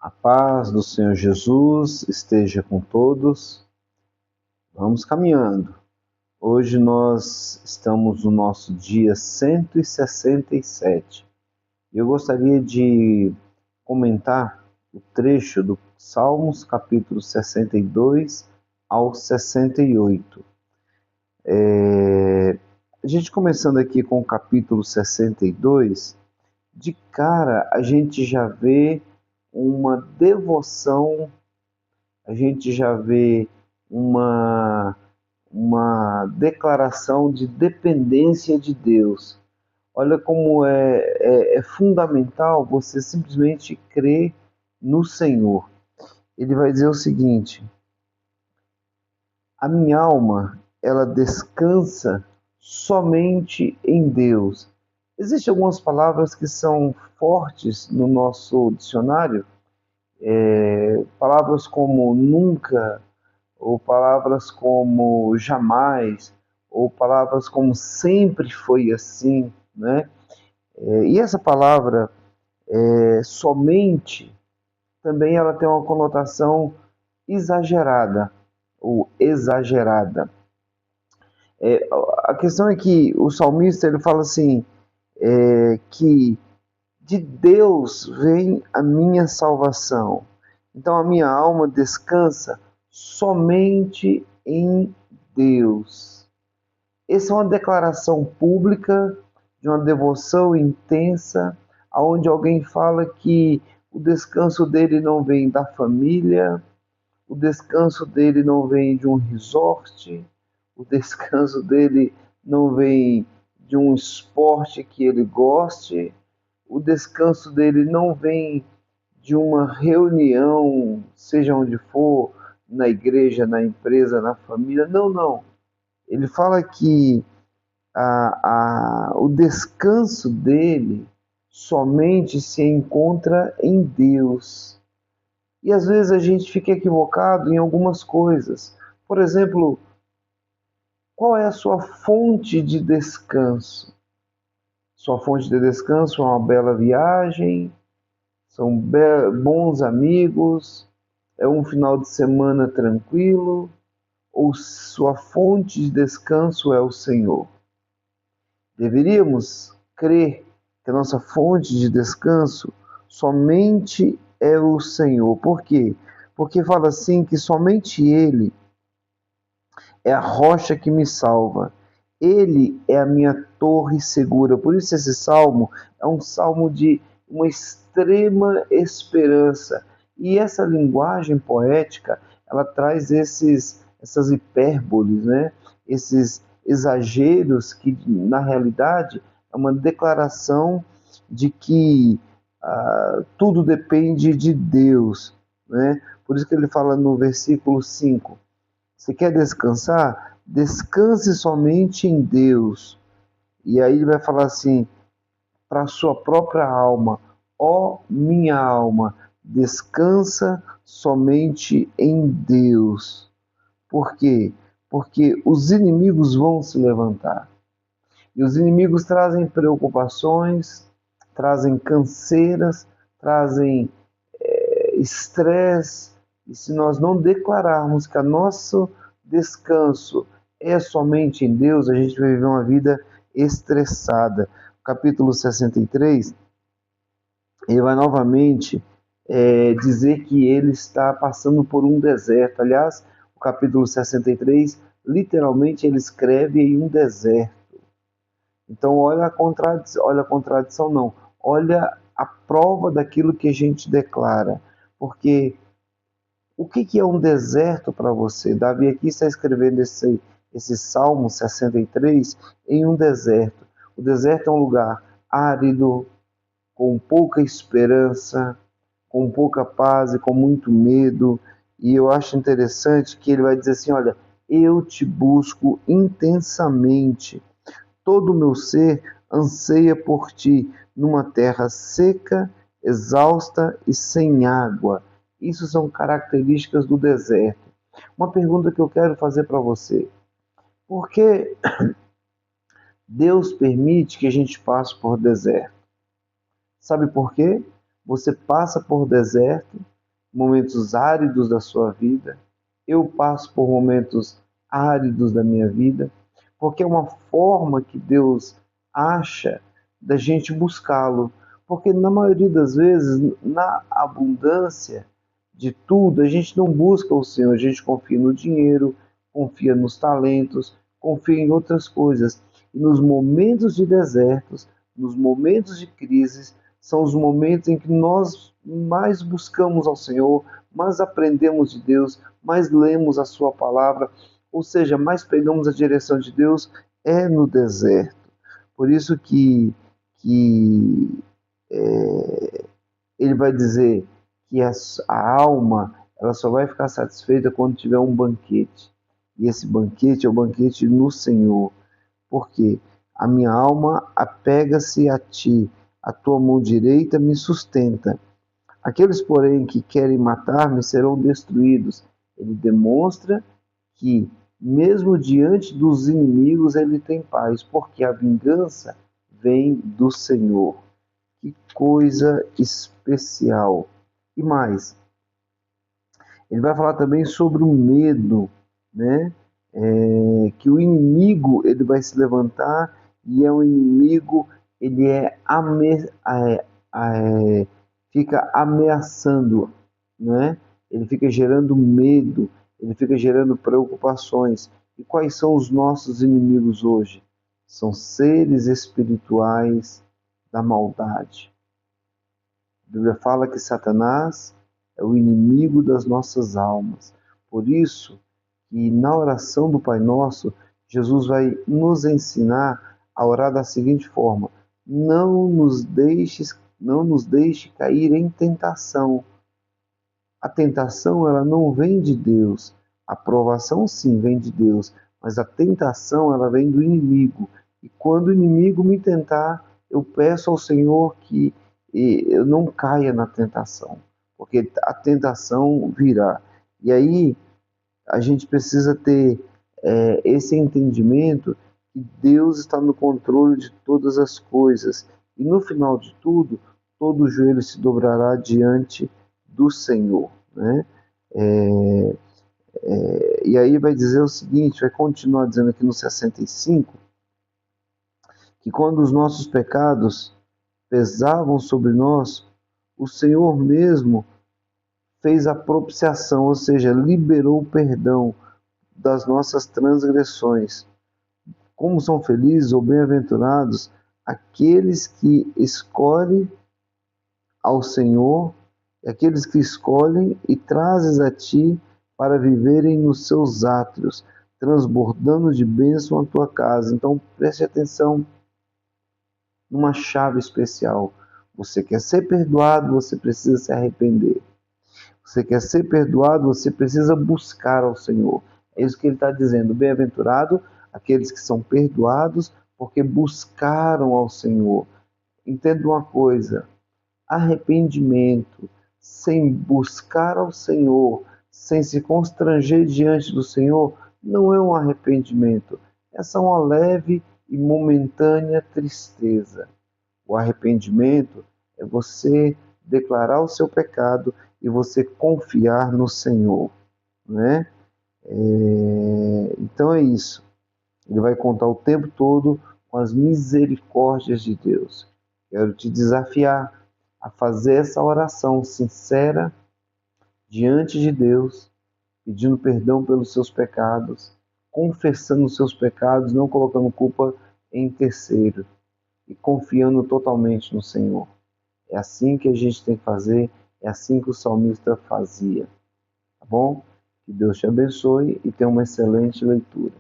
A paz do Senhor Jesus esteja com todos. Vamos caminhando. Hoje nós estamos no nosso dia 167. Eu gostaria de comentar o trecho do Salmos, capítulo 62 ao 68. A gente começando aqui com o capítulo 62, de cara a gente já vê uma devoção, a gente já vê uma declaração de dependência de Deus. Olha como é fundamental você simplesmente crer no Senhor. Ele vai dizer o seguinte: a minha alma, ela descansa somente em Deus. Existem algumas palavras que são fortes no nosso dicionário, palavras como nunca, ou palavras como jamais, ou palavras como sempre foi assim, né? E essa palavra, somente, também ela tem uma conotação exagerada, ou exagerada. A questão é que o salmista ele fala assim, que de Deus vem a minha salvação. Então a minha alma descansa somente em Deus. Essa é uma declaração pública de uma devoção intensa, onde alguém fala que o descanso dele não vem da família, o descanso dele não vem de um resort, o descanso dele não vem de um esporte que ele goste, o descanso dele não vem de uma reunião, seja onde for, na igreja, na empresa, na família. Não, não. Ele fala que o descanso dele somente se encontra em Deus. E às vezes a gente fica equivocado em algumas coisas. Por exemplo, qual é a sua fonte de descanso? Sua fonte de descanso é uma bela viagem, são bons amigos, é um final de semana tranquilo, ou sua fonte de descanso é o Senhor? Deveríamos crer que a nossa fonte de descanso somente é o Senhor. Por quê? Porque fala assim que somente Ele é a rocha que me salva. Ele é a minha torre segura. Por isso esse salmo é um salmo de uma extrema esperança. E essa linguagem poética, ela traz essas hipérboles, né? Esses exageros que, na realidade, é uma declaração de que tudo depende de Deus, né? Por isso que ele fala no versículo 5, você quer descansar? Descanse somente em Deus. E aí ele vai falar assim, para a sua própria alma, ó minha alma, descansa somente em Deus. Por quê? Porque os inimigos vão se levantar. E os inimigos trazem preocupações, trazem canseiras, trazem estresse. E se nós não declararmos que o nosso descanso é somente em Deus, a gente vai viver uma vida estressada. Capítulo 63, ele vai novamente dizer que ele está passando por um deserto. Aliás, o capítulo 63, literalmente, ele escreve em um deserto. Então, olha a contradição não. Olha a prova daquilo que a gente declara. Porque o que é um deserto para você? Davi aqui está escrevendo esse Salmo 63 em um deserto. O deserto é um lugar árido, com pouca esperança, com pouca paz e com muito medo. E eu acho interessante que ele vai dizer assim, olha, eu te busco intensamente. Todo o meu ser anseia por ti, numa terra seca, exausta e sem água. Isso são características do deserto. Uma pergunta que eu quero fazer para você: por que Deus permite que a gente passe por deserto? Sabe por quê? Você passa por deserto momentos áridos da sua vida, eu passo por momentos áridos da minha vida, porque é uma forma que Deus acha da gente buscá-lo. Porque na maioria das vezes, na abundância de tudo, a gente não busca o Senhor, a gente confia no dinheiro, confia nos talentos, confia em outras coisas. E nos momentos de desertos, nos momentos de crises, são os momentos em que nós mais buscamos ao Senhor, mais aprendemos de Deus, mais lemos a Sua palavra, ou seja, mais pegamos a direção de Deus é no deserto. Por isso que ele vai dizer que a alma ela só vai ficar satisfeita quando tiver um banquete. E esse banquete é o banquete no Senhor. Porque a minha alma apega-se a ti, a tua mão direita me sustenta. Aqueles, porém, que querem matar-me serão destruídos. Ele demonstra que, mesmo diante dos inimigos, ele tem paz, porque a vingança vem do Senhor. Que coisa especial! E mais, ele vai falar também sobre o medo, né? Que o inimigo ele vai se levantar e é um inimigo, ele fica ameaçando, né? Ele fica gerando medo, ele fica gerando preocupações. E quais são os nossos inimigos hoje? São seres espirituais da maldade. A Bíblia fala que Satanás é o inimigo das nossas almas. Por isso, que na oração do Pai Nosso, Jesus vai nos ensinar a orar da seguinte forma: não nos deixe cair em tentação. A tentação ela não vem de Deus. A provação sim vem de Deus, mas a tentação ela vem do inimigo. E quando o inimigo me tentar, eu peço ao Senhor que eu não caia na tentação, porque a tentação virá. E aí a gente precisa ter esse entendimento que Deus está no controle de todas as coisas. E no final de tudo, todo joelho se dobrará diante do Senhor. Né? E aí vai dizer o seguinte, vai continuar dizendo aqui no 65, que quando os nossos pecados pesavam sobre nós, o Senhor mesmo fez a propiciação, ou seja, liberou o perdão das nossas transgressões. Como são felizes ou bem-aventurados aqueles que escolhem ao Senhor, aqueles que escolhem e trazes a ti para viverem nos seus átrios, transbordando de bênção a tua casa. Então preste atenção numa chave especial. Você quer ser perdoado, você precisa se arrepender. Você quer ser perdoado, você precisa buscar ao Senhor. É isso que ele está dizendo. Bem-aventurado aqueles que são perdoados, porque buscaram ao Senhor. Entenda uma coisa: arrependimento sem buscar ao Senhor, sem se constranger diante do Senhor, não é um arrependimento. É só uma leve e momentânea tristeza. O arrependimento é você declarar o seu pecado e você confiar no Senhor, né? Então é isso. Ele vai contar o tempo todo com as misericórdias de Deus. Quero te desafiar a fazer essa oração sincera diante de Deus, pedindo perdão pelos seus pecados, confessando os seus pecados, não colocando culpa em terceiro e confiando totalmente no Senhor. É assim que a gente tem que fazer, é assim que o salmista fazia. Tá bom? Que Deus te abençoe e tenha uma excelente leitura.